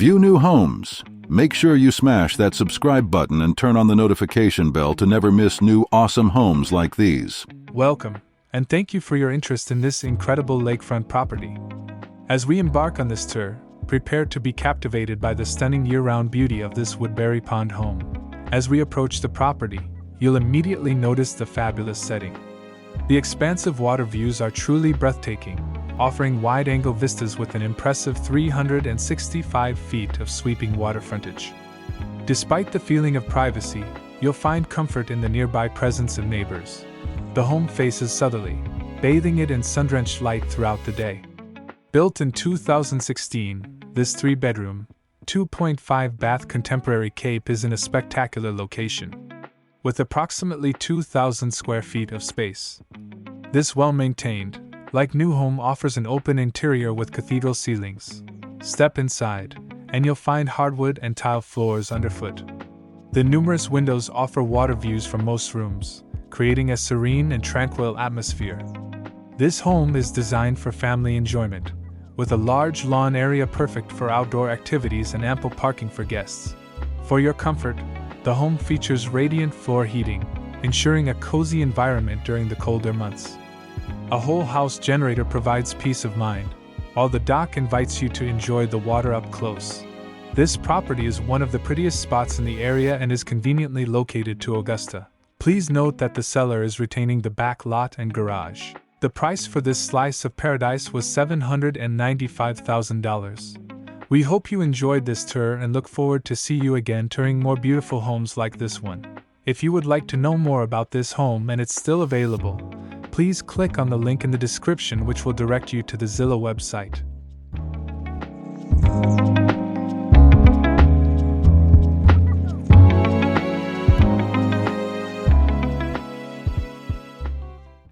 View new homes. Make sure you smash that subscribe button and turn on the notification bell to never miss new awesome homes like these. Welcome, and thank you for your interest in this incredible lakefront property. As we embark on this tour, prepare to be captivated by the stunning year-round beauty of this Woodbury Pond home. As we approach the property, you'll immediately notice the fabulous setting. The expansive water views are truly breathtaking, offering wide-angle vistas with an impressive 365 feet of sweeping water frontage. Despite the feeling of privacy, you'll find comfort in the nearby presence of neighbors. The home faces southerly, bathing it in sun-drenched light throughout the day. Built in 2016, this 3-bedroom, 2.5-bath contemporary cape is in a spectacular location, with approximately 2,000 square feet of space. This well-maintained, like new home offers an open interior with cathedral ceilings. Step inside, and you'll find hardwood and tile floors underfoot. The numerous windows offer water views from most rooms, creating a serene and tranquil atmosphere. This home is designed for family enjoyment, with a large lawn area perfect for outdoor activities and ample parking for guests. For your comfort, the home features radiant floor heating, ensuring a cozy environment during the colder months. A whole house generator provides peace of mind, while the dock invites you to enjoy the water up close. This property is one of the prettiest spots in the area and is conveniently located to Augusta. Please note that the seller is retaining the back lot and garage. The price for this slice of paradise was $795,000. We hope you enjoyed this tour and look forward to see you again touring more beautiful homes like this one. If you would like to know more about this home and it's still available, please click on the link in the description which will direct you to the Zillow website.